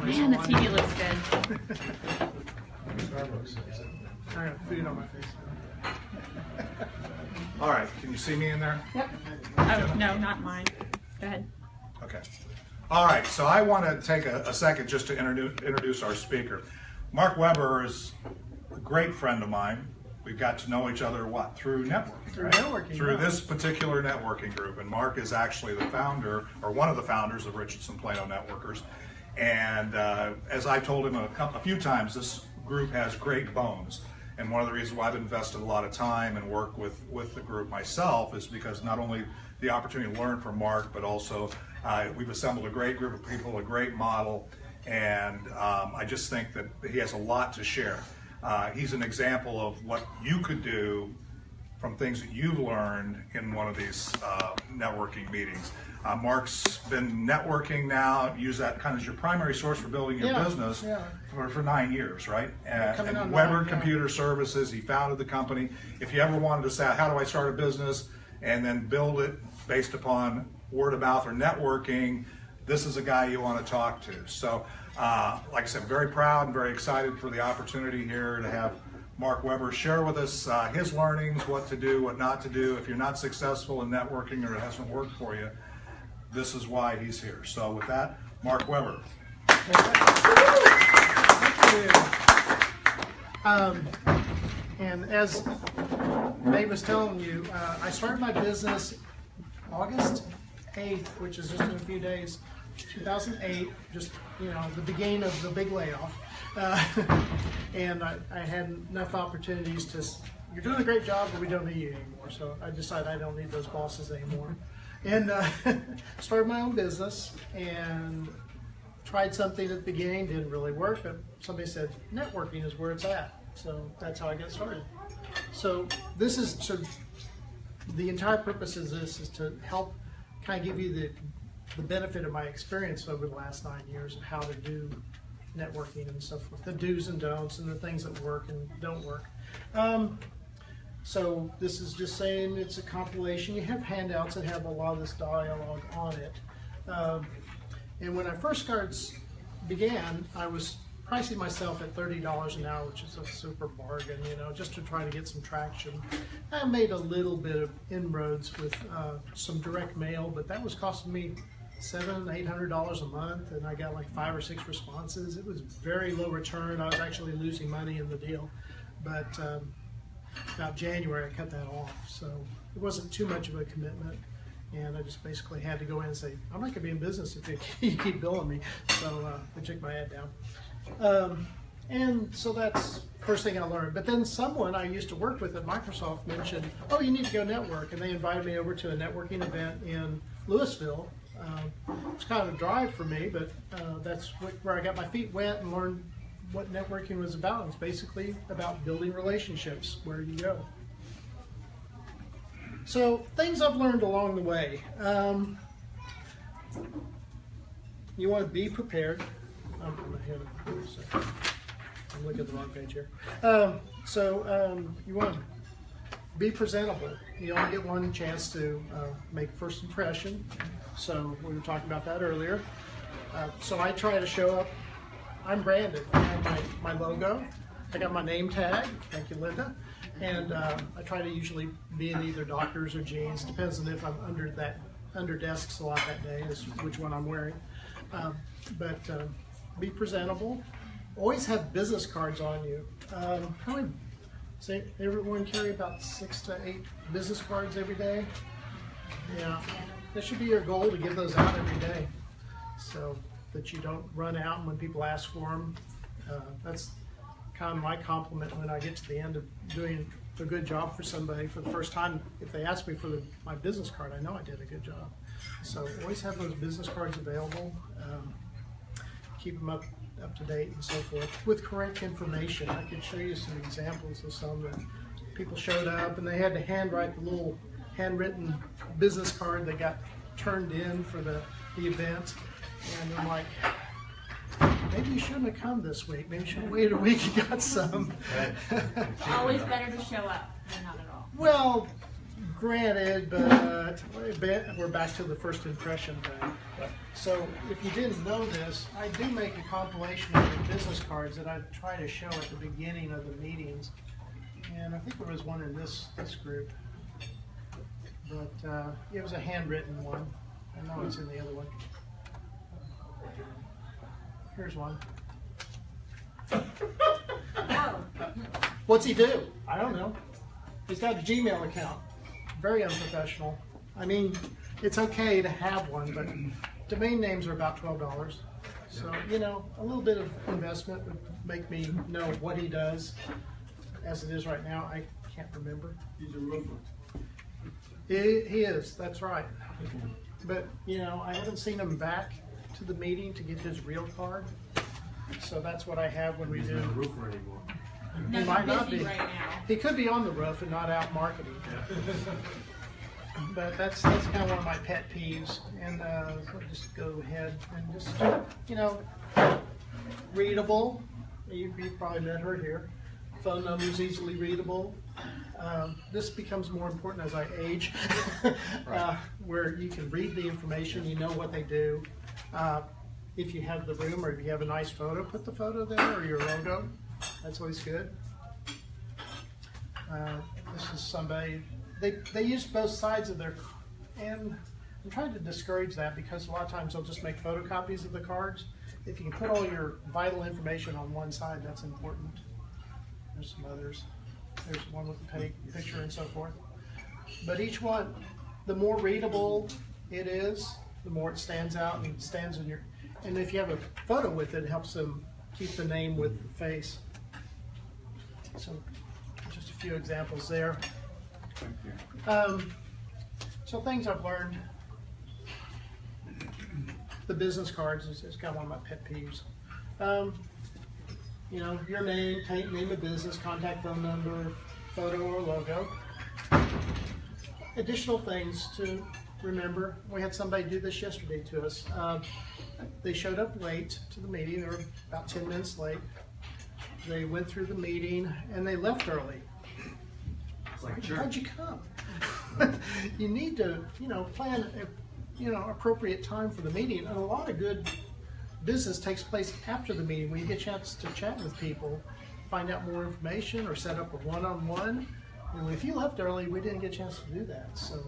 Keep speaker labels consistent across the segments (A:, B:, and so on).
A: Man, the TV looks good.
B: I got food on my face.
C: All right, can you see me in there?
A: Yep. Oh, no, not mine. Go ahead.
C: Okay. All right, so I want to take a second just to introduce our speaker. Mark Weber is a great friend of mine. We've got to know each other, what, through networking,
B: Through
C: right?
B: networking,
C: Through
B: yeah.
C: this particular networking group. And Mark is actually the founder, or one of the founders of Richardson Plano Networkers. And as I told him a few times, this group has great bones. And one of the reasons why I've invested a lot of time and work with the group myself is because not only the opportunity to learn from Mark, but also we've assembled a great group of people, a great model, and I just think that he has a lot to share. He's an example of what you could do from things that you've learned in one of these networking meetings. Mark's been networking now, use that kind of as your primary source for building your business for 9 years, right? And Weber Computer Services, he founded the company. If you ever wanted to say, how do I start a business and then build it based upon word of mouth or networking, this is a guy you want to talk to. So, like I said, very proud and very excited for the opportunity here to have Mark Weber share with us his learnings, what to do, what not to do. If you're not successful in networking or it hasn't worked for you, this is why he's here. So with that, Mark Weber.
B: And as Dave was telling you, I started my business August 8th, which is just in a few days, 2008, just, you know, the beginning of the big layoff. And I had enough opportunities to, you're doing a great job, but we don't need you anymore. So I decided I don't need those bosses anymore. And started my own business and tried something at the beginning, didn't really work, but somebody said networking is where it's at. So that's how I got started. So this is the entire purpose of this is to help kind of give you the benefit of my experience over the last 9 years of how to do networking and so forth, the do's and don'ts and the things that work and don't work. So this is just saying it's a compilation. You have handouts that have a lot of this dialogue on it. And when I first began, I was pricing myself at $30 an hour, which is a super bargain, you know, just to try to get some traction. I made a little bit of inroads with some direct mail, but that was costing me $700, $800 a month, and I got like 5 or 6 responses. It was very low return. I was actually losing money in the deal, but about January I cut that off, so it wasn't too much of a commitment, and I just basically had to go in and say, I'm not going to be in business if you keep billing me. So I took my ad down. And so that's first thing I learned. But then someone I used to work with at Microsoft mentioned, oh, you need to go network, and they invited me over to a networking event in Louisville. It's kind of a drive for me, but that's where I got my feet wet and learned what networking was about. It's basically about building relationships where you go. So things I've learned along the way. You want to be prepared. I'm looking at the wrong page here. You want to be presentable. You only get one chance to make first impression. So we were talking about that earlier. So I try to show up. I'm branded. I have my logo. I got my name tag. Thank you, Linda. And I try to usually be in either Dockers or jeans. Depends on if I'm under desks a lot that day, is which one I'm wearing. But be presentable. Always have business cards on you. How many? Say everyone carry about 6 to 8 business cards every day. Yeah, that should be your goal, to give those out every day, so that you don't run out when people ask for them. That's kind of my compliment when I get to the end of doing a good job for somebody for the first time. If they ask me for my business card, I know I did a good job. So always have those business cards available. Keep them up to date and so forth with correct information. I could show you some examples of some that people showed up and they had to handwrite the little handwritten business card that got turned in for the event, and I'm like, maybe you shouldn't have come this week. Maybe you should have waited a week and got some.
A: It's always better to show up than not at all.
B: Well, Granted, but we're back to the first impression thing. So if you didn't know this, I do make a compilation of the business cards that I try to show at the beginning of the meetings. And I think there was one in this group. But it was a handwritten one. I know it's in the other one. Here's one. What's he do? I don't know. He's got a Gmail account. Very unprofessional. I mean, it's okay to have one, but domain names are about $12. So, you know, a little bit of investment would make me know what he does. As it is right now, I can't remember.
D: He's a roofer.
B: He is, that's right. But, you know, I haven't seen him back to the meeting to get his real card. So that's what I have when we
D: He's
B: do.
D: not a roofer anymore.
A: No,
B: He might
A: you're
B: not
A: busy
B: be.
A: right now.
B: He could be on the roof and not out marketing. But that's kind of one of my pet peeves. And so I'll just go ahead and just, you know, readable. You've probably met her here. Phone numbers easily readable. This becomes more important as I age, where you can read the information, you know what they do. If you have the room or if you have a nice photo, put the photo there or your logo. That's always good. This is somebody, they use both sides of their, and I'm trying to discourage that because a lot of times they'll just make photocopies of the cards. If you can put all your vital information on one side, that's important. There's some others. There's one with the picture and so forth. But each one, the more readable it is, the more it stands out and stands in your, and if you have a photo with it, it helps them keep the name with the face. So just a few examples there.
D: Thank you.
B: So things I've learned. The business cards is kind of one of my pet peeves. You know, your name, name of business, contact phone number, photo or logo. Additional things to remember. We had somebody do this yesterday to us. They showed up late to the meeting. They were about 10 minutes late. They went through the meeting and they left early.
D: It's like a church.
B: Why'd you come? You need to, you know, plan, you know, appropriate time for the meeting. And a lot of good business takes place after the meeting when you get a chance to chat with people, find out more information, or set up a one-on-one. And if you left early, we didn't get a chance to do that. So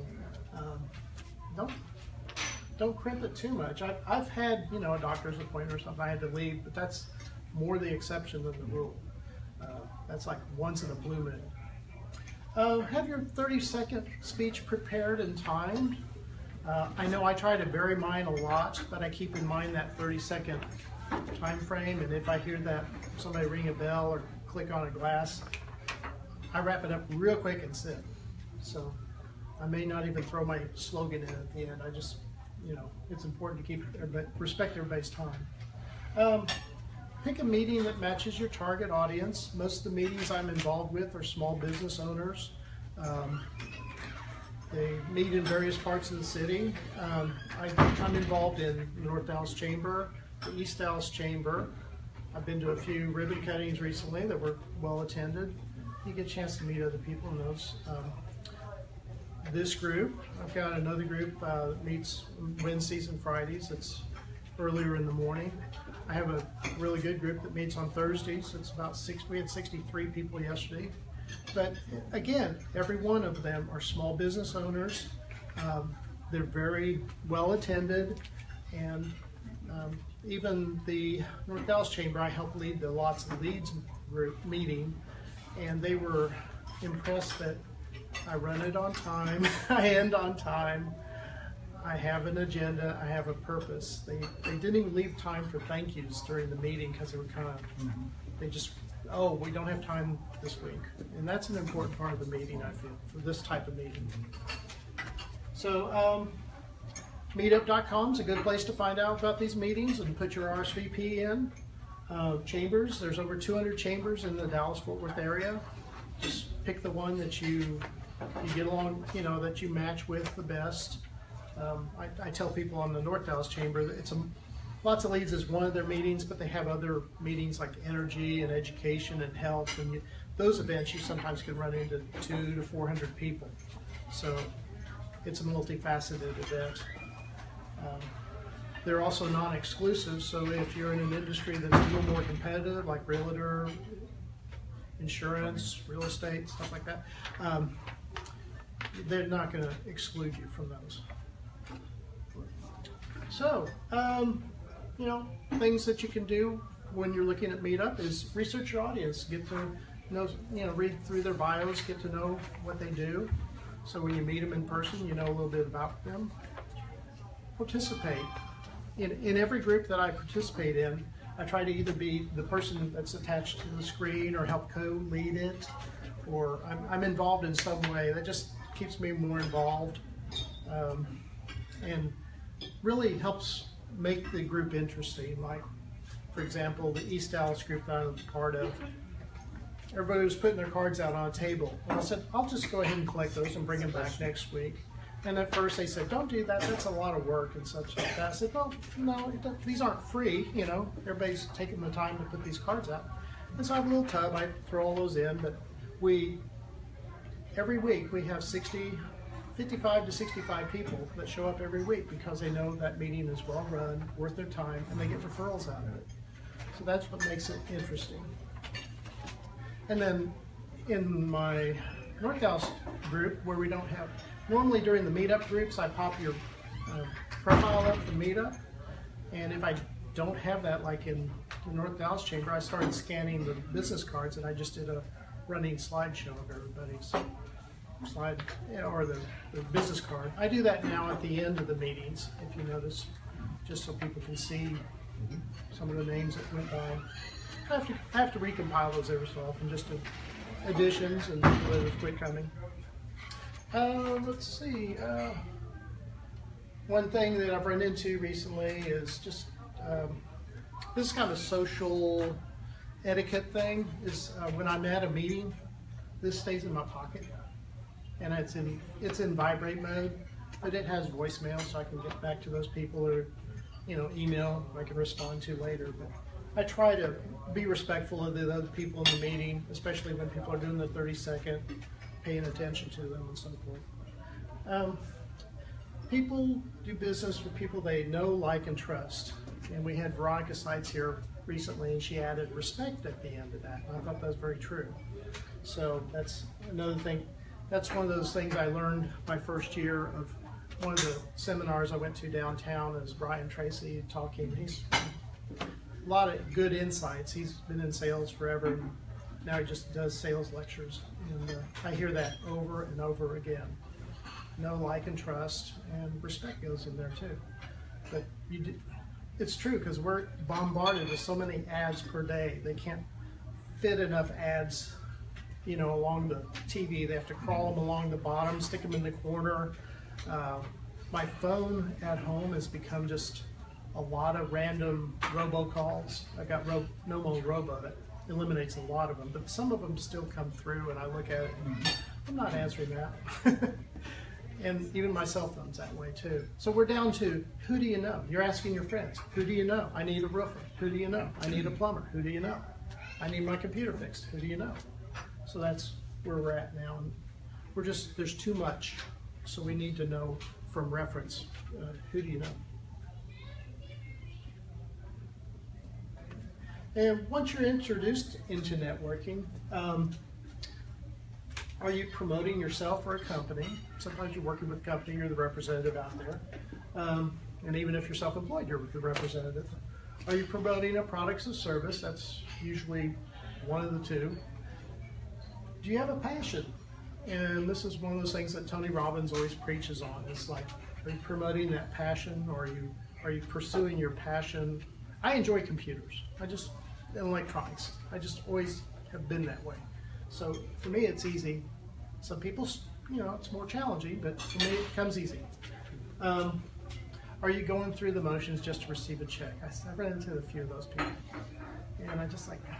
B: don't crimp it too much. I've had, you know, a doctor's appointment or something I had to leave, but that's more the exception than the rule. That's like once in a blue moon. Have your 30-second speech prepared and timed. I know I try to vary mine a lot, but I keep in mind that 30-second time frame, and if I hear that somebody ring a bell or click on a glass, I wrap it up real quick and sit. So I may not even throw my slogan in at the end. I just, you know, it's important to keep respect everybody's time. Pick a meeting that matches your target audience. Most of the meetings I'm involved with are small business owners. They meet in various parts of the city. I'm involved in the North Dallas Chamber, the East Dallas Chamber. I've been to a few ribbon cuttings recently that were well attended. You get a chance to meet other people in those. This group, I've got another group that meets Wednesdays and Fridays. It's earlier in the morning. I have a really good group that meets on Thursdays. It's about we had 63 people yesterday. But again, every one of them are small business owners. They're very well attended, and even the North Dallas Chamber, I helped lead the Lots of Leads group meeting, and they were impressed that I run it on time, I end on time, I have an agenda, I have a purpose. They didn't even leave time for thank yous during the meeting because they were kind of, they just, oh, we don't have time this week. And that's an important part of the meeting, I feel, for this type of meeting. So meetup.com is a good place to find out about these meetings and put your RSVP in. Chambers, there's over 200 chambers in the Dallas-Fort Worth area. Just pick the one that you get along, you know, that you match with the best. I tell people on the North Dallas Chamber that it's Lots of Leads is one of their meetings, but they have other meetings like energy and education and health, and those events you sometimes can run into 200 to 400 people. So it's a multifaceted event. They're also non-exclusive, so if you're in an industry that's a little more competitive, like realtor, insurance, real estate, stuff like that, they're not going to exclude you from those. So, you know, things that you can do when you're looking at Meetup is research your audience, get to know, you know, read through their bios, get to know what they do. So when you meet them in person, you know a little bit about them. Participate. In every group that I participate in, I try to either be the person that's attached to the screen or help co-lead it, or I'm involved in some way. That just keeps me more involved and really helps make the group interesting. Like, for example, the East Dallas group that I'm part of, everybody was putting their cards out on a table. And I said, I'll just go ahead and collect those and bring them back next week. And at first they said, don't do that, that's a lot of work and such like that. I said, well, no, these aren't free, you know, everybody's taking the time to put these cards out. And so I have a little tub, I throw all those in, but every week we have 55 to 65 people that show up every week because they know that meeting is well run, worth their time, and they get referrals out of it. So that's what makes it interesting. And then in my North Dallas group, where we don't have, normally during the meetup groups, I pop your profile up for meetup. And if I don't have that, like in the North Dallas Chamber, I started scanning the business cards, and I just did a running slideshow of everybody's slide, or the business card. I do that now at the end of the meetings, if you notice, just so people can see some of the names that went by. I have to recompile those every so often, just to additions and let it quit coming. Let's see. One thing that I've run into recently is just this is kind of a social etiquette thing. Is when I'm at a meeting, this stays in my pocket, and it's in vibrate mode, but it has voicemail, so I can get back to those people, or email I can respond to later. But I try to be respectful of the other people in the meeting, especially when people are doing the 30-second, paying attention to them and so forth. People do business with people they know, like, and trust. And we had Veronica Seitz here recently, and she added respect at the end of that. And I thought that was very true. So that's another thing. That's one of those things I learned my first year of one of the seminars I went to downtown. Is Brian Tracy talking. He's a lot of good insights. He's been in sales forever, and now he just does sales lectures. And I hear that over and over again. Know, like, and trust, and respect goes in there too. But it's true, because we're bombarded with so many ads per day. They can't fit enough ads, along the TV. They have to crawl them along the bottom, stick them in the corner. My phone at home has become just a lot of random robocalls. I've got Nomo Robo that eliminates a lot of them, but some of them still come through, and I look at it and I'm not answering that. And even my cell phone's that way too. So we're down to, who do you know? You're asking your friends, who do you know? I need a roofer. Who do you know? I need a plumber. Who do you know? I need my computer fixed. Who do you know? So that's where we're at now. And there's too much. So we need to know from reference, who do you know? And once you're introduced into networking, are you promoting yourself or a company? Sometimes you're working with a company, you're the representative out there. And even if you're self-employed, you're the representative. Are you promoting a product or service? That's usually one of the two. Do you have a passion? And this is one of those things that Tony Robbins always preaches on. It's like, are you promoting that passion, or are you pursuing your passion? I enjoy computers. And electronics. I just always have been that way. So for me, it's easy. Some people, it's more challenging, but for me, it comes easy. Are you going through the motions just to receive a check? I ran into a few of those people, and I just like, I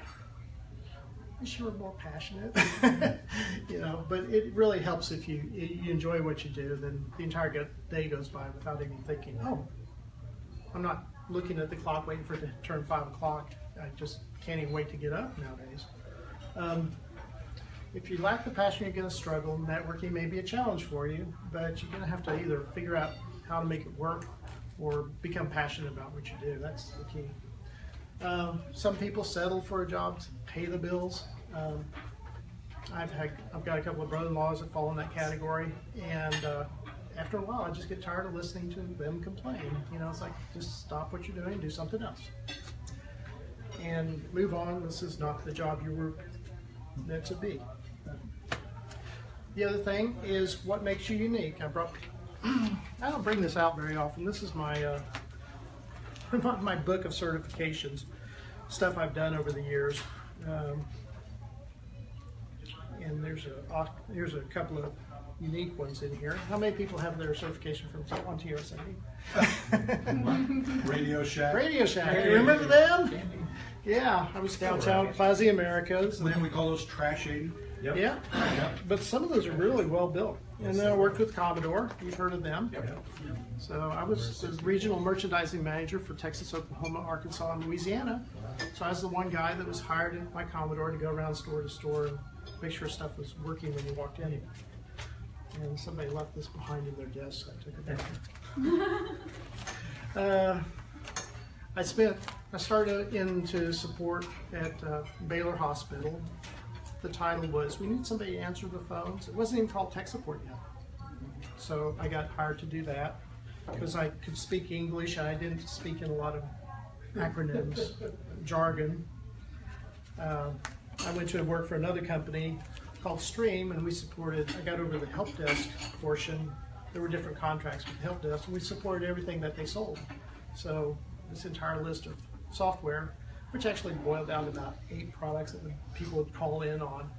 B: wish you were more passionate, But it really helps if you enjoy what you do. Then the entire day goes by without even thinking, oh, I'm not looking at the clock waiting for it to turn 5 o'clock. I just can't even wait to get up nowadays. if you lack the passion, you're going to struggle. Networking may be a challenge for you, but you're going to have to either figure out how to make it work or become passionate about what you do. That's the key. Some people settle for a job to pay the bills. I've got a couple of brother-in-laws that fall in that category, and after a while, I just get tired of listening to them complain. You know, it's like, just stop what you're doing and do something else. And move on. This is not the job you were meant to be. The other thing is what makes you unique. I don't bring this out very often. This is my my book of certifications, stuff I've done over the years. And there's a couple of unique ones in here. How many people have their certification from TRSA?
C: Radio Shack.
B: Radio Shack. You remember them? Yeah, I was downtown Plaza Americas.
C: Then we call those trash 80.
D: Yep.
B: Yeah, but some of those are really well built. And then I worked with Commodore. You've heard of them.
C: Yep.
B: So I was the regional merchandising manager for Texas, Oklahoma, Arkansas, and Louisiana. So I was the one guy that was hired by Commodore to go around store to store and make sure stuff was working when you walked in. And somebody left this behind in their desk, so I took it back. I started into support at Baylor Hospital. The title was, we need somebody to answer the phones. It wasn't even called tech support yet. So I got hired to do that because I could speak English and I didn't speak in a lot of acronyms, jargon. I went to work for another company called Stream, and we supported, I got over the help desk portion. There were different contracts with the help desk, and we supported everything that they sold. So this entire list of software, which actually boiled down to about 8 products that people would call in on.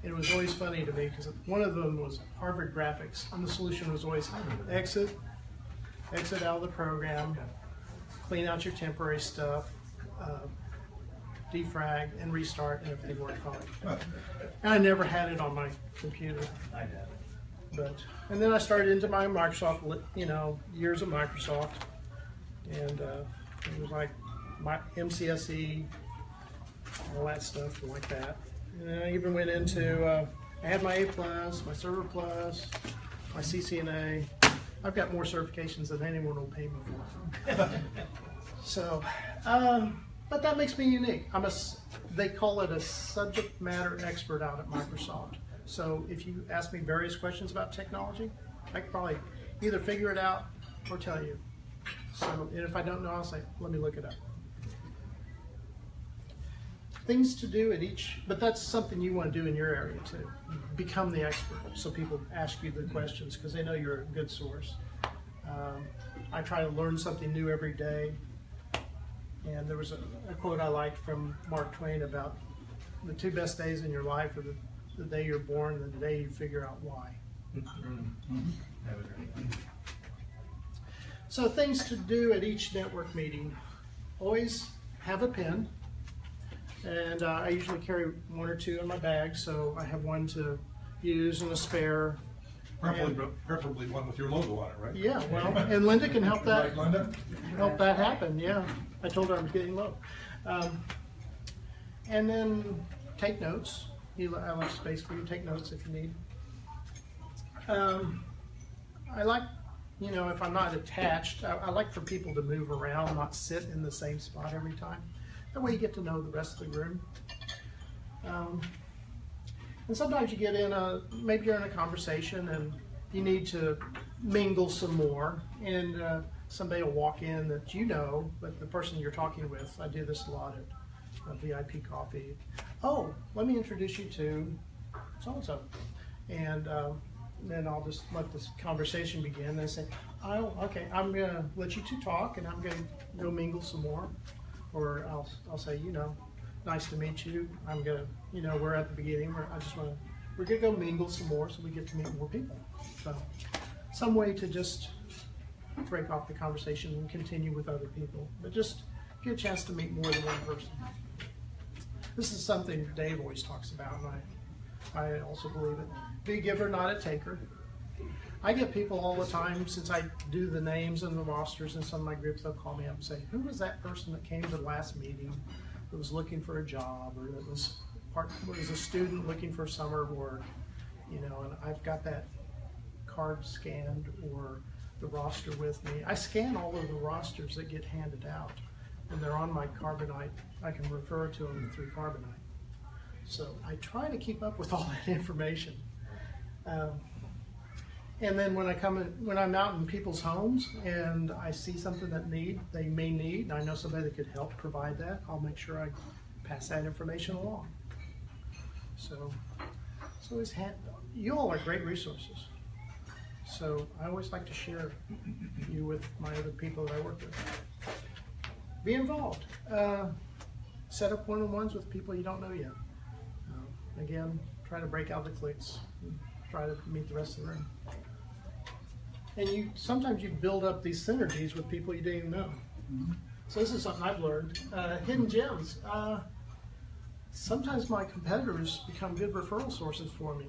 B: And it was always funny to me because one of them was Harvard Graphics, and the solution was always exit out of the program, clean out your temporary stuff, defrag, and restart, and everything worked fine. And I never had it on my computer. And then I started into my Microsoft, years of Microsoft, and it was like my MCSE, all that stuff like that. And I even went into, I had my A+, my Server Plus, my CCNA. I've got more certifications than anyone will pay me for. So, but that makes me unique. They call it a subject matter expert out at Microsoft. So if you ask me various questions about technology, I could probably either figure it out or tell you. So, and if I don't know, I'll say, let me look it up. Things to do at each, but that's something you want to do in your area too. Become the expert, so people ask you the questions because they know you're a good source. I try to learn something new every day. And there was a quote I liked from Mark Twain about the 2 best days in your life are the day you're born and the day you figure out why. So things to do at each network meeting. Always have a pen. And I usually carry 1 or 2 in my bag, so I have one to use and a spare.
C: Preferably one with your logo on it, right?
B: Yeah, well, and Linda can help that
C: Right, Linda?
B: help that happen. Yeah, I told her I was getting low. And then take notes. I left space for you to take notes if you need. I like, if I'm not attached, I like for people to move around, not sit in the same spot every time. That way you get to know the rest of the room. And sometimes you get in maybe you're in a conversation and you need to mingle some more, and somebody will walk in that but the person you're talking with, I do this a lot at VIP coffee. Oh, let me introduce you to so-and-so. And then I'll just let this conversation begin. They say, oh, okay, I'm gonna let you 2 talk and I'm gonna go mingle some more. Or I'll say, nice to meet you. I'm gonna, we're at the beginning. We're gonna go mingle some more so we get to meet more people. So, some way to just break off the conversation and continue with other people, but just get a chance to meet more than one person. This is something Dave always talks about, and I also believe it. Be a giver, not a taker. I get people all the time, since I do the names and the rosters in some of my groups, they'll call me up and say, who was that person that came to the last meeting that was looking for a job or that was was a student looking for summer work, you know, and I've got that card scanned or the roster with me. I scan all of the rosters that get handed out, and they're on my Carbonite. I can refer to them through Carbonite. So I try to keep up with all that information. And then when I'm out in people's homes and I see something that they may need, and I know somebody that could help provide that, I'll make sure I pass that information along. So you all are great resources. So I always like to share you with my other people that I work with. Be involved. Set up one-on-ones with people you don't know yet. Again, try to break out the cliques. Try to meet the rest of the room. And sometimes you build up these synergies with people you didn't even know. So this is something I've learned. Hidden gems. Sometimes my competitors become good referral sources for me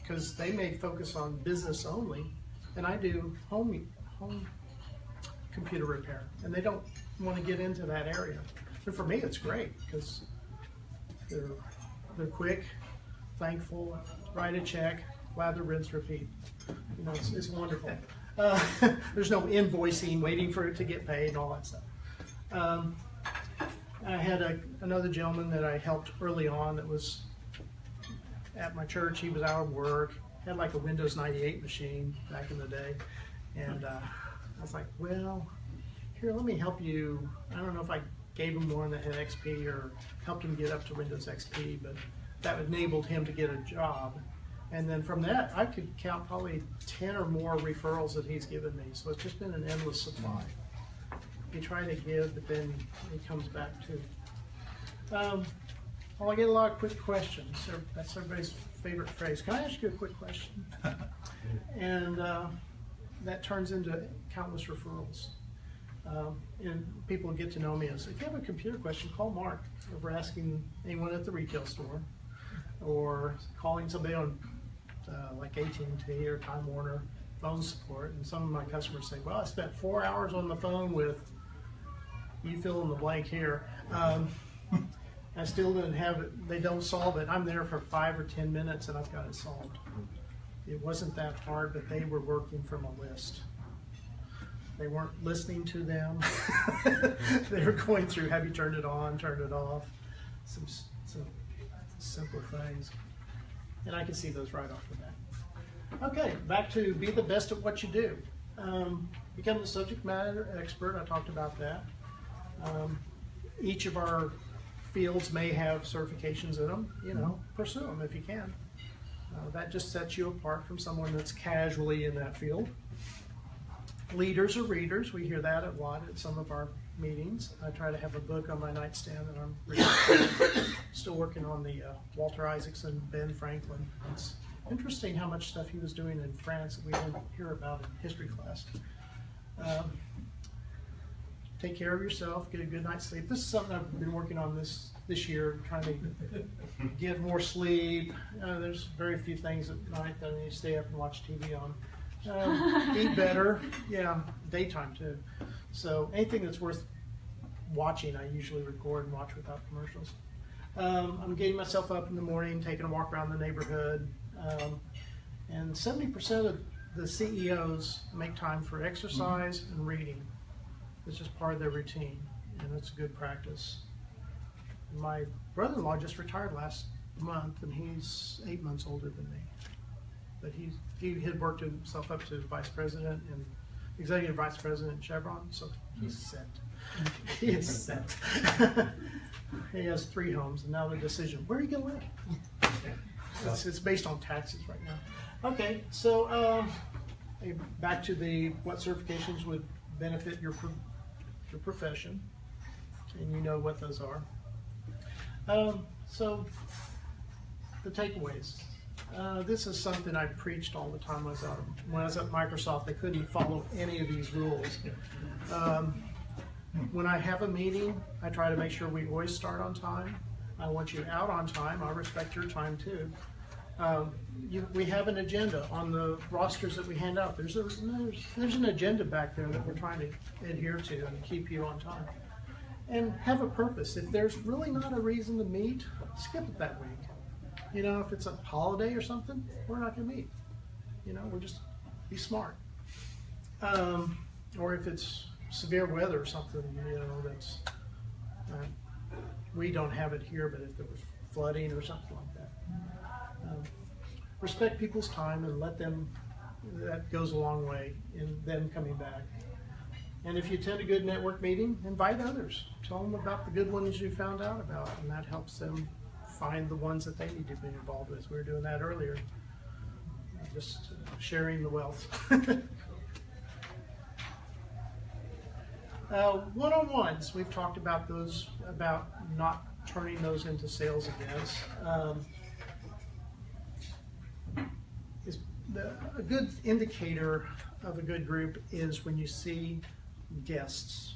B: because they may focus on business only, and I do home computer repair, and they don't want to get into that area. And for me, it's great because they're quick, thankful, write a check, lather, rinse, repeat. You know, it's wonderful. There's no invoicing, waiting for it to get paid, and all that stuff. I had another gentleman that I helped early on that was at my church. He was out of work, had like a Windows 98 machine back in the day, and I was like, well, here, let me help you. I don't know if I gave him one that had XP or helped him get up to Windows XP, but that enabled him to get a job. And then from that, I could count probably 10 or more referrals that he's given me. So it's just been an endless supply. You try to give, but then it comes back too. Well, I get a lot of quick questions. So that's everybody's favorite phrase. Can I ask you a quick question? And that turns into countless referrals. And people get to know me as, if you have a computer question, call Mark. Or we're asking anyone at the retail store, or calling somebody on like AT&T or Time Warner phone support. And some of my customers say, well, I spent 4 hours on the phone with, you fill in the blank here. I still didn't have it, they don't solve it. I'm there for 5 or 10 minutes and I've got it solved. It wasn't that hard, but they were working from a list. They weren't listening to them. They were going through, have you turned it on, turned it off? Some simple things. And I can see those right off the bat. Okay, back to be the best at what you do. Become the subject matter expert, I talked about that. Each of our fields may have certifications in them, you know, pursue them if you can. That just sets you apart from someone that's casually in that field. Leaders or readers, we hear that a lot at some of our meetings. I try to have a book on my nightstand that I'm reading. Still working on the Walter Isaacson, Ben Franklin. It's interesting how much stuff he was doing in France that we didn't hear about in history class. Take care of yourself, get a good night's sleep. This is something I've been working on this year, trying to get more sleep. There's very few things at night that I need to stay up and watch TV on. Eat better, yeah, daytime too. So anything that's worth watching, I usually record and watch without commercials. I'm getting myself up in the morning, taking a walk around the neighborhood, and 70% of the CEOs make time for exercise and reading. It's just part of their routine, and it's a good practice. My brother-in-law just retired last month, and he's 8 months older than me. But he had worked himself up to vice president and executive vice president at Chevron, so he's set. He is set. He has 3 homes, and now the decision, where are you going to live? It's based on taxes right now. Okay, so back to what certifications would benefit your profession, and you know what those are. So the takeaways. This is something I preached all the time when I was at Microsoft. They couldn't follow any of these rules. When I have a meeting, I try to make sure we always start on time. I want you out on time. I respect your time too. We have an agenda on the rosters that we hand out. There's an agenda back there that we're trying to adhere to and keep you on time. and have a purpose. If there's really not a reason to meet, skip it that week. You know, if it's a holiday or something, we're not going to meet. You know, we're just be smart. Or if it's severe weather or something, you know, that's we don't have it here, but if there was flooding or something like that, respect people's time and let them. That goes a long way in them coming back. And if you attend a good network meeting, invite others. Tell them about the good ones you found out about, and that helps them find the ones that they need to be involved with. We were doing that earlier, just sharing the wealth. One-on-ones, we've talked about those, about not turning those into sales events. A good indicator of a good group is when you see guests,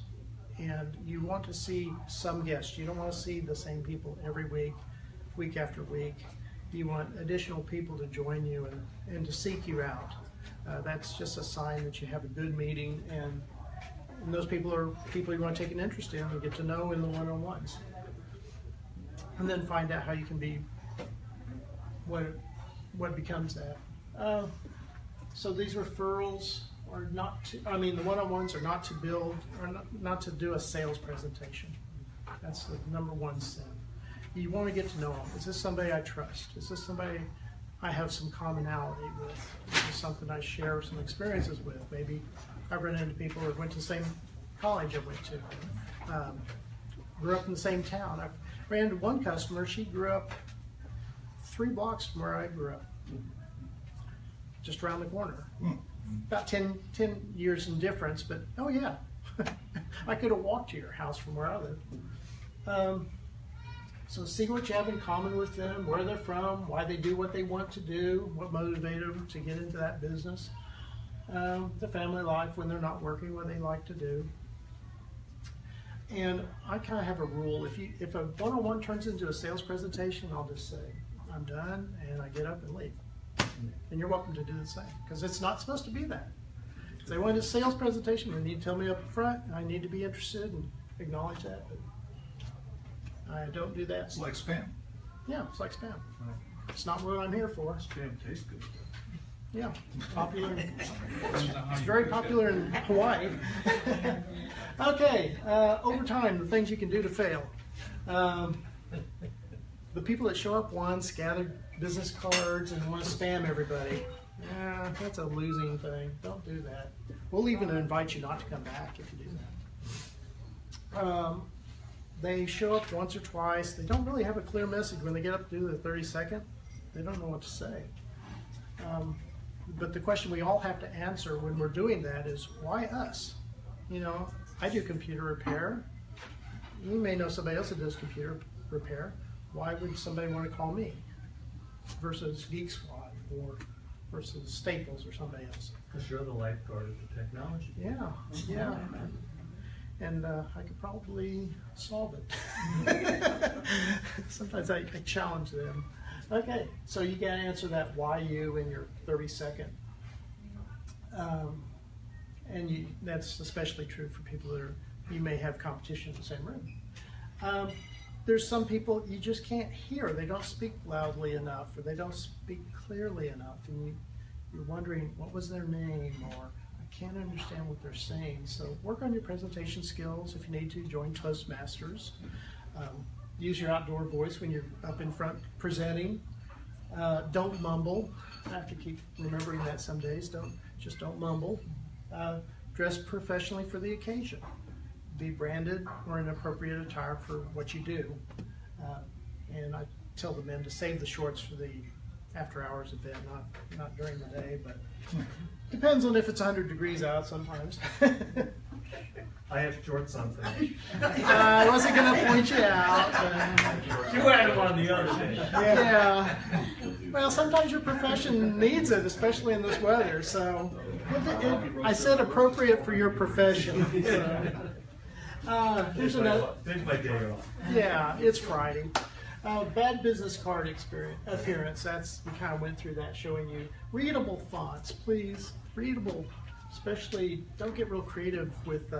B: and you want to see some guests. You don't want to see the same people every week, week after week. You want additional people to join you and to seek you out. That's just a sign that you have a good meeting, and those people are people you want to take an interest in and get to know in the one-on-ones. And then find out how you can be what becomes that. So these referrals are not to, I mean, the one-on-ones are not to build, or not to do a sales presentation. That's the number one sin. You want to get to know them. Is this somebody I trust? Is this somebody I have some commonality with? Is this something I share some experiences with? Maybe I've run into people who went to the same college I went to, grew up in the same town. I ran into one customer, she grew up 3 blocks from where I grew up. Just around the corner. About 10 years in difference, but oh yeah, I could have walked to your house from where I live. So see what you have in common with them, where they're from, why they do what they want to do, what motivated them to get into that business, the family life when they're not working, what they like to do. And I kind of have a rule, if a one-on-one turns into a sales presentation, I'll just say, I'm done, and I get up and leave. And you're welcome to do the same, because it's not supposed to be that. If they want a sales presentation, they need to tell me up front, and I need to be interested and acknowledge that, but I don't do that.
C: It's like spam.
B: Yeah, it's like spam. It's not what I'm here for.
D: Spam tastes good.
B: Yeah, popular. It's very popular in Hawaii. Okay, over time, the things you can do to fail. The people that show up once, gather business cards, and want to spam everybody. Yeah, that's a losing thing. Don't do that. We'll even invite you not to come back if you do that. They show up once or twice. They don't really have a clear message when they get up to do the 30-second. They don't know what to say. But the question we all have to answer when we're doing that is, why us? You know, I do computer repair. You may know somebody else that does computer repair. Why would somebody want to call me versus Geek Squad or versus Staples or somebody else?
D: Because you're the lifeguard of the technology.
B: Yeah, yeah. And I could probably solve it. Sometimes I challenge them. Okay, so you got to answer that why you in your 30-second. And that's especially true for people that you may have competition in the same room. There's some people you just can't hear. They don't speak loudly enough, or they don't speak clearly enough, and you're wondering what was their name, or I can't understand what they're saying. So work on your presentation skills. If you need to, join Toastmasters. Use your outdoor voice when you're up in front presenting. Don't mumble. I have to keep remembering that some days. Don't mumble. Dress professionally for the occasion. Be branded or in appropriate attire for what you do. And I tell the men to save the shorts for the after-hours event, not during the day, but depends on if it's 100 degrees out sometimes.
D: I have shorts on today.
B: I wasn't going to point you out.
D: You had them on the other day.
B: Yeah. Well, sometimes your profession needs it, especially in this weather. So I said appropriate for your profession. So. Here's another.
D: There's my day off.
B: Yeah, it's Friday. Bad business card appearance. That's, we kind of went through that, showing you readable fonts, please. Readable, especially. Don't get real creative with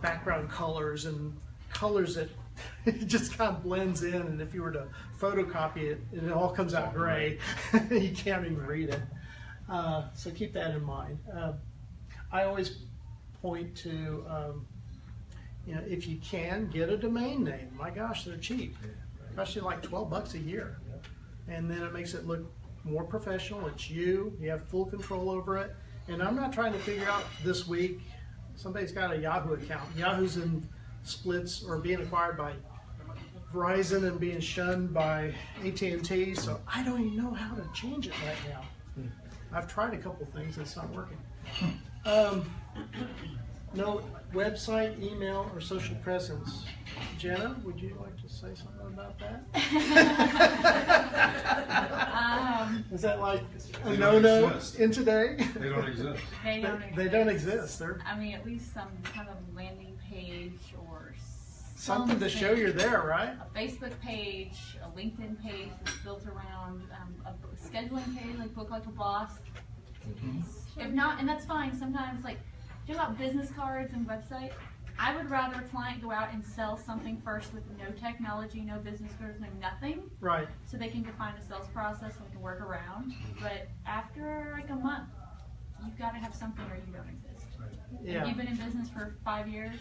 B: background colors and colors it, it just kind of blends in, and if you were to photocopy it, it all comes out gray. You can't even read it. So keep that in mind. I always point to, you know, if you can, get a domain name. My gosh, they're cheap. Cost you like $12 a year. And then it makes it look more professional. It's you have full control over it. And I'm not trying to figure out this week, somebody's got a Yahoo account. Yahoo's in splits or being acquired by Verizon and being shunned by AT&T, so I don't even know how to change it right now. I've tried a couple things, it's not working. No website, email, or social presence. Jenna, would you like to say something about that? Is that like a no-no in today?
E: They don't exist.
B: They don't exist. They're
A: I mean, at least some kind of landing page or
B: something to show you're there, right?
A: A Facebook page, a LinkedIn page that's built around a scheduling page, like Book Like a Boss. If not, and that's fine. Sometimes, like, do about business cards and website. I would rather a client go out and sell something first with no technology, no business cards, no nothing.
B: Right.
A: So they can define a sales process and we can work around. But after like a month, you've got to have something or you don't exist.
B: Yeah.
A: If you've been in business for 5 years,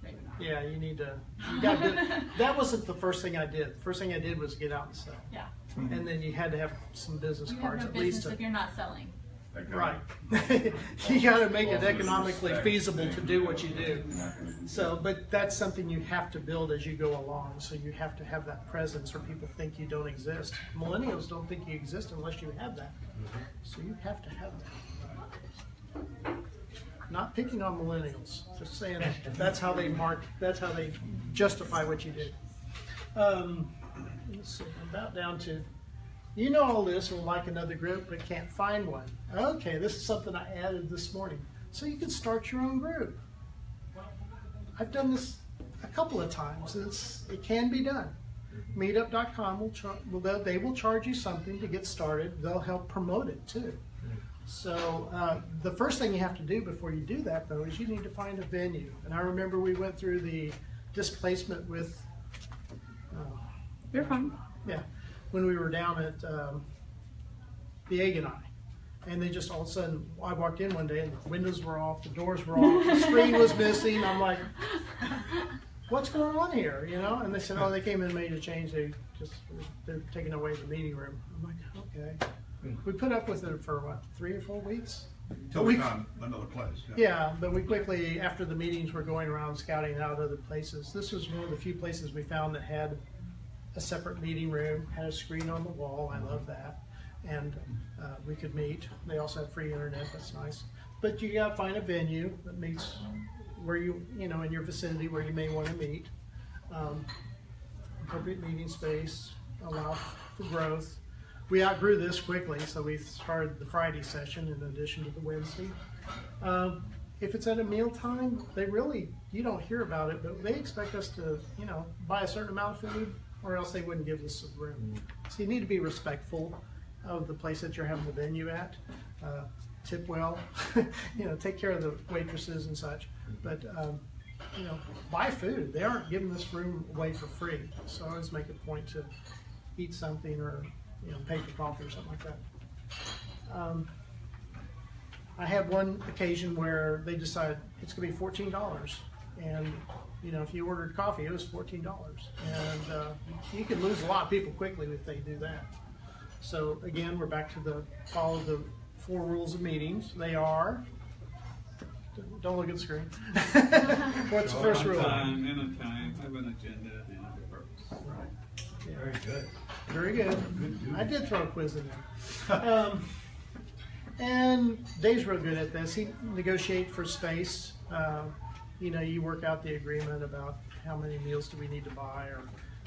A: maybe not.
B: Yeah, you need to. You got to that wasn't the first thing I did. The first thing I did was get out and sell.
A: Yeah.
B: And then you had to have some business
A: You have
B: cards
A: no
B: at least.
A: business if you're not selling.
B: Right. You got to make it economically feasible to do what you do. So, but that's something you have to build as you go along. So you have to have that presence, or people think you don't exist. Millennials don't think you exist unless you have that. So you have to have that. Not picking on millennials, just saying that's how they mark. That's how they justify what you did. Let's see. I'm about down to. You know all this and like another group, but can't find one. Okay, this is something I added this morning. So you can start your own group. I've done this a couple of times. It can be done. Meetup.com they will charge you something to get started. They'll help promote it too. So the first thing you have to do before you do that, though, is you need to find a venue. And I remember we went through the displacement with.
A: You're fine.
B: Yeah. When we were down at the Egg and I. And they just all of a sudden, I walked in one day and the windows were off, the doors were off, the screen was missing. I'm like, what's going on here? You know? And they said, oh, they came in and made a change. They're taking away the meeting room. I'm like, okay. We put up with it for what, 3 or 4 weeks?
C: Until we found another place.
B: Yeah, but we quickly, after the meetings, were going around scouting out other places. This was one of the few places we found that had a separate meeting room, had a screen on the wall. I love that. And we could meet. They also have free internet. That's nice. But you got to find a venue that meets where you know, in your vicinity where you may want to meet. Appropriate meeting space, allow for growth. We outgrew this quickly, so we started the Friday session in addition to the Wednesday. If it's at a mealtime, you don't hear about it, but they expect us to, you know, buy a certain amount of food, or else they wouldn't give us a room. So you need to be respectful of the place that you're having the venue at. Tip well, you know, take care of the waitresses and such. But you know, buy food. They aren't giving this room away for free. So I always make a point to eat something, or you know, pay for coffee or something like that. I had one occasion where they decided it's going to be $14, and you know, if you ordered coffee, it was $14, and you can lose a lot of people quickly if they do that. So again, we're back to follow the 4 rules of meetings. They are, don't look at the screen. What's the first rule?
F: In a time, have an agenda, and a purpose.
B: Right. Yeah.
D: Very good.
B: Very good. I did throw a quiz in there. And Dave's real good at this. He negotiates for space. You know, you work out the agreement about how many meals do we need to buy, or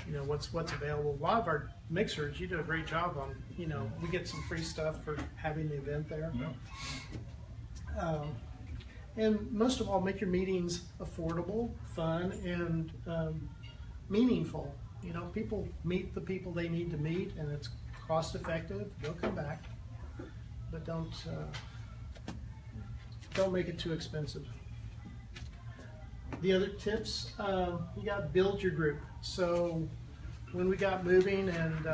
B: you know, what's available. A lot of our mixers, you do a great job on. You know, we get some free stuff for having the event there.
C: Yeah.
B: And most of all, make your meetings affordable, fun, and meaningful. You know, people meet the people they need to meet, and it's cost effective. They'll come back, but don't make it too expensive. The other tips, you got to build your group. So when we got moving and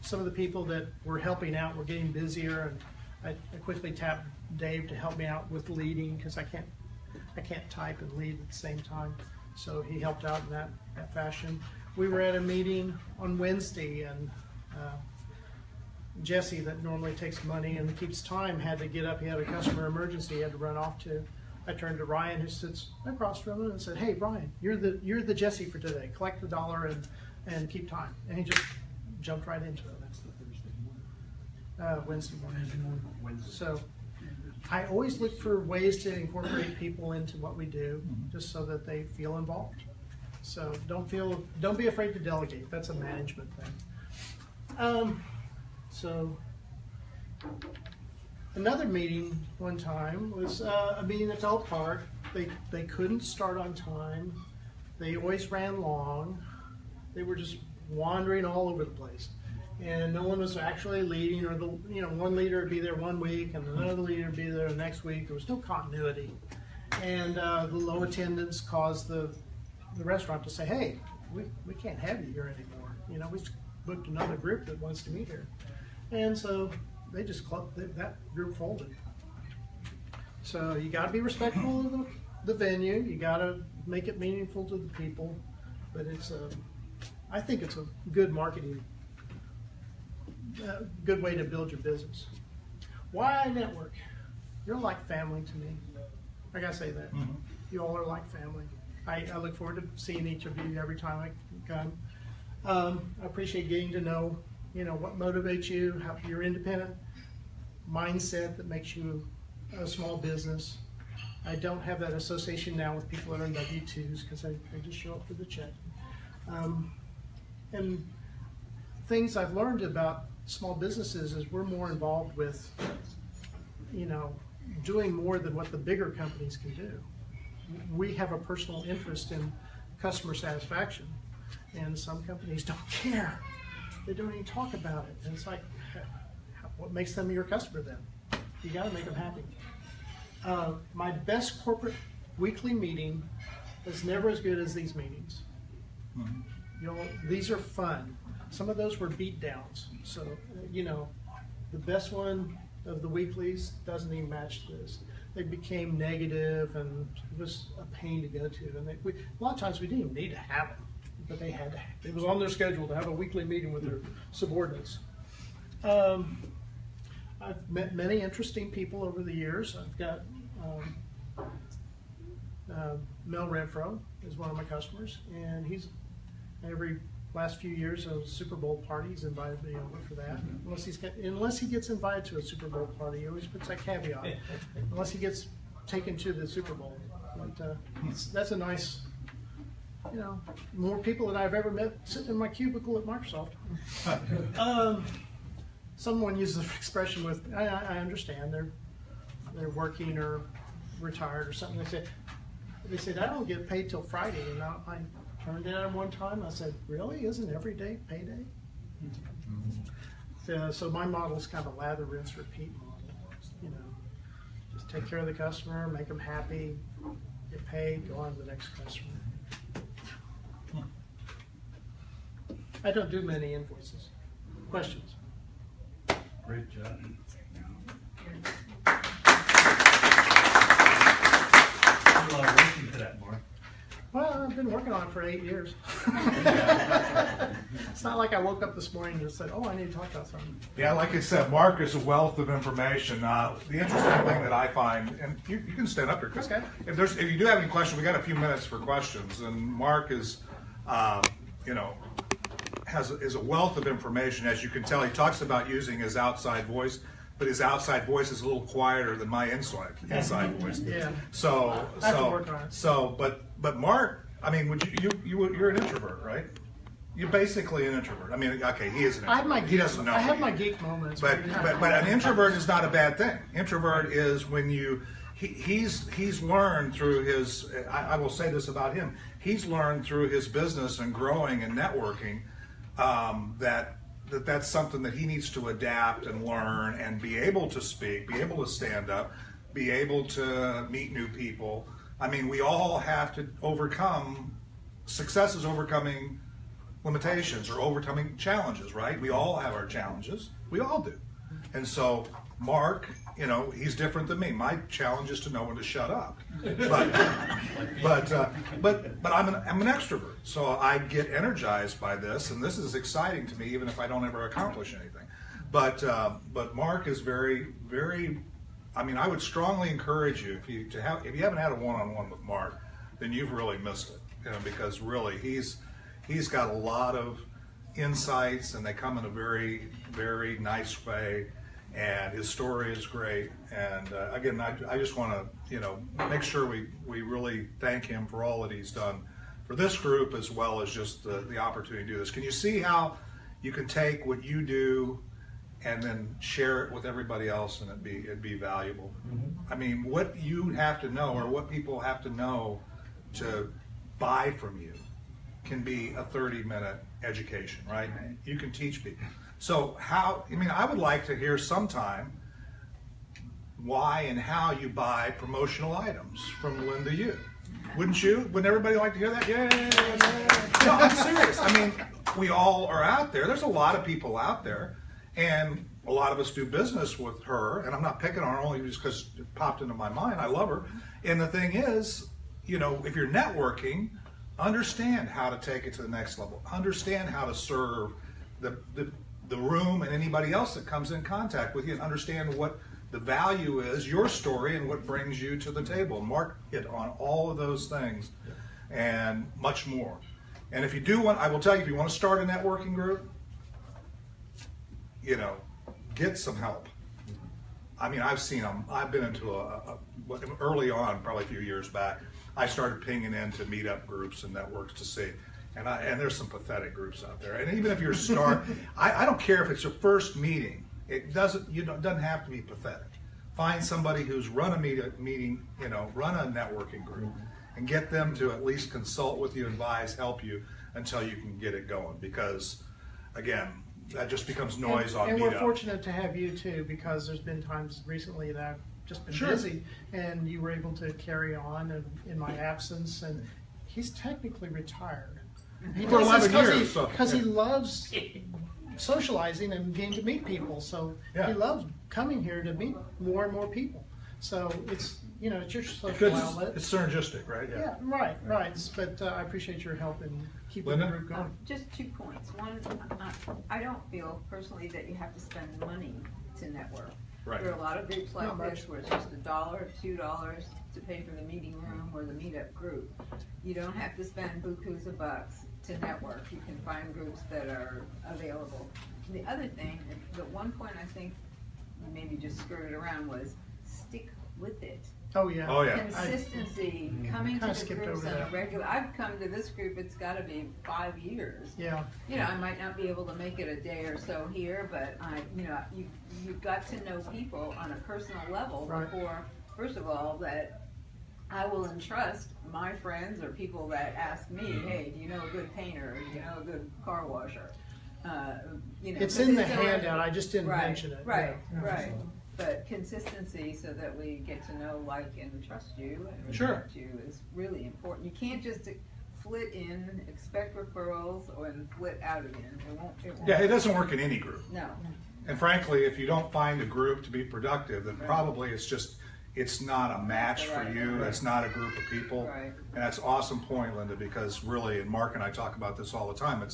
B: some of the people that were helping out were getting busier, and I quickly tapped Dave to help me out with leading because I can't type and lead at the same time. So he helped out in that fashion. We were at a meeting on Wednesday, and Jesse, that normally takes money and keeps time, had to get up. He had a customer emergency he had to run off to. I turned to Ryan, who sits across from him, and said, "Hey, Ryan, you're the Jesse for today. Collect the dollar and keep time." And he just jumped right into it.
D: That's the Thursday morning.
B: Wednesday morning.
D: Wednesday.
B: So I always look for ways to incorporate people into what we do, just so that they feel involved. So don't be afraid to delegate. That's a management thing. So another meeting one time was a meeting that fell apart. They couldn't start on time. They always ran long. They were just wandering all over the place, and no one was actually leading. Or one leader would be there one week, and another leader would be there the next week. There was no continuity, and the low attendance caused the restaurant to say, "Hey, we can't have you here anymore. We've booked another group that wants to meet here." And so they just that group folded. So you got to be respectful of the venue. You got to make it meaningful to the people. But I think it's a good marketing, good way to build your business. Why network? You're like family to me. I gotta say that. You all are like family. I look forward to seeing each of you every time I come. I appreciate getting to know what motivates you, how your independent mindset that makes you a small business. I don't have that association now with people that are in W-2s because I just show up for the check. And things I've learned about small businesses is we're more involved with, doing more than what the bigger companies can do. We have a personal interest in customer satisfaction, and some companies don't care. They don't even talk about it. And it's like, what makes them your customer then? You got to make them happy. My best corporate weekly meeting is never as good as these meetings. These are fun. Some of those were beat downs. So, the best one of the weeklies doesn't even match this. They became negative, and it was a pain to go to. And a lot of times we didn't even need to have it, but they had to. It was on their schedule to have a weekly meeting with their subordinates. I've met many interesting people over the years. I've got Mel Renfro is one of my customers, and he's every last few years a Super Bowl party. He's invited me over for that. Unless he gets invited to a Super Bowl party, he always puts that caveat. Unless he gets taken to the Super Bowl, but that's a nice. More people than I've ever met sitting in my cubicle at Microsoft. Someone uses the expression with, I understand they're working or retired or something. They said I don't get paid till Friday, and I turned it on one time. I said, really? Isn't every day payday? So my model is kind of a lather, rinse, repeat model. Just take care of the customer, make them happy, get paid, go on to the next customer. I don't do many invoices. Questions?
D: Great job. A lot of work into that, Mark.
B: Well, I've been working on it for 8 years. It's not like I woke up this morning and just said, "Oh, I need to talk about something."
C: Yeah, like I said, Mark is a wealth of information. The interesting thing that I find, and you can stand up here, Chris.
B: Okay.
C: If you do have any questions, we got a few minutes for questions. And Mark is, is a wealth of information. As you can tell, he talks about using his outside voice, but his outside voice is a little quieter than my inside voice.
B: Yeah.
C: So,
B: I have to work on it.
C: but Mark, I mean, you're an introvert, right? You're basically an introvert. I mean, okay, he is an introvert.
B: I have my
C: he doesn't know.
B: I have my geek moments.
C: But an introvert is not a bad thing. Introvert is when he's learned through his. I will say this about him. He's learned through his business and growing and networking that's something that he needs to adapt and learn and be able to speak, be able to stand up, be able to meet new people, I mean, we all have to overcome, success is overcoming limitations or overcoming challenges, right? We all have our challenges. We all do. And so Mark, you know, he's different than me. My challenge is to know when to shut up. But I'm an extrovert, so I get energized by this, and this is exciting to me, even if I don't ever accomplish anything. But Mark is very, very. I mean, I would strongly encourage you if you haven't had a one-on-one with Mark, then you've really missed it. You know, because really he's got a lot of insights, and they come in a very, very nice way. And his story is great. And again, I just want to, you know, make sure we really thank him for all that he's done for this group, as well as just the opportunity to do this. Can you see how you can take what you do and then share it with everybody else, and it'd be valuable? I mean, what you have to know, or what people have to know to buy from you, can be a 30-minute education, right? You can teach people. So I would like to hear sometime why and how you buy promotional items from Linda Yu. Wouldn't you? Wouldn't everybody like to hear that? Yay! No, I'm serious. I mean, we all are out there. There's a lot of people out there, and a lot of us do business with her, and I'm not picking on her only just because it popped into my mind. I love her. And the thing is, you know, if you're networking, understand how to take it to the next level. Understand how to serve the room and anybody else that comes in contact with you, and understand what the value is, your story, and what brings you to the table. Mark hit on all of those things and much more. And if you do want, I will tell you, if you want to start a networking group, you know, get some help. I mean, I've seen them. I've been into early on, probably a few years back, I started pinging into meetup groups and networks to see. And there's some pathetic groups out there. And even if you're I don't care if it's your first meeting. It doesn't have to be pathetic. Find somebody who's run a meeting, you know, run a networking group, and get them to at least consult with you, advise, help you until you can get it going. Because, again, that just becomes noise on meetup.
B: And we're fortunate to have you too, because there's been times recently that I've just been busy, and you were able to carry on in my absence. And he's technically retired. He
C: For
B: does
C: 11 years.
B: Because he loves socializing and getting to meet people. So he loves coming here to meet more and more people. So it's, you know, it's your social outlet.
C: It's synergistic, right?
B: Yeah, right. But I appreciate your help in keeping the group going.
E: Just 2 points. One, I don't feel personally that you have to spend money to network.
C: Right.
E: There are a lot of groups like this where it's just $1, $2 to pay for the meeting room or the meetup group. You don't have to spend bukus of bucks to network. You can find groups that are available. The other thing, the one point I think you maybe just skirted around, was stick with it.
B: Oh yeah.
E: Consistency, coming to the groups on a regular. I've come to this group, it's got to be 5 years.
B: Yeah.
E: You know, I might not be able to make it a day or so here, but you've got to know people on a personal level before, first of all, that I will entrust my friends or people that ask me, hey, do you know a good painter? Or do you know a good car washer? You know,
B: it's in the handout. I just didn't mention it.
E: Right. But consistency, so that we get to know, like, and trust you and respect you, is really important. You can't just flit in, expect referrals, and flit out again. It won't.
C: Yeah, it doesn't work in any group.
E: No.
C: And frankly, if you don't find a group to be productive, then probably it's not a match for you. It's not a group of people.
E: Right.
C: And that's an awesome point, Linda, because really, and Mark and I talk about this all the time,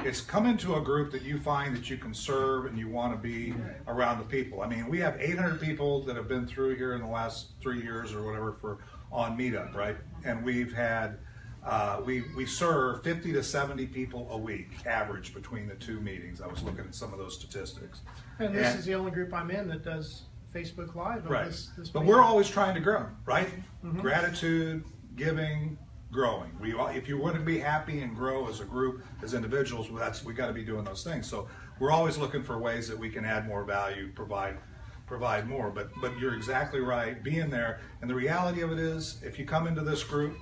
C: it's come into a group that you find that you can serve and you want to be around the people. I mean, we have 800 people that have been through here in the last 3 years or whatever on Meetup, right? And we've had, we serve 50 to 70 people a week, average, between the 2 meetings. I was looking at some of those statistics.
B: And this is the only group I'm in that does Facebook Live.
C: Right.
B: This
C: but
B: meeting.
C: we're always trying to grow, right? Gratitude, giving, growing. If you want to be happy and grow as a group, as individuals, we got to be doing those things. So we're always looking for ways that we can add more value, provide more. But you're exactly right. Being there, and the reality of it is, if you come into this group,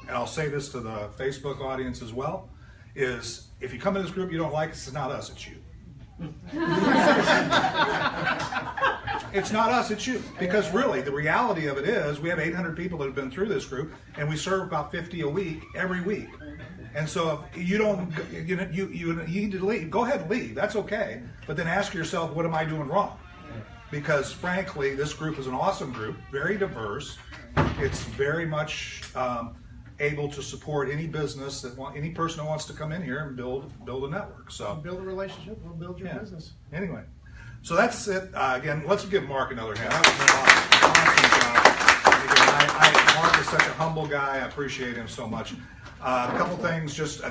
C: and I'll say this to the Facebook audience as well, is if you come into this group you don't like us, it's not us, it's you. It's not us, it's you. Because really, the reality of it is, we have 800 people that have been through this group, and we serve about 50 a week, every week. And so if you don't, you need to leave, go ahead and leave, that's okay. But then ask yourself, what am I doing wrong? Because frankly, this group is an awesome group, very diverse. It's very much able to support any business any person that wants to come in here and build a network. So
B: Build a relationship, we'll build your business.
C: Anyway, so that's it. Again, let's give Mark another hand. That was an awesome job. Again, Mark is such a humble guy. I appreciate him so much. A couple things, just.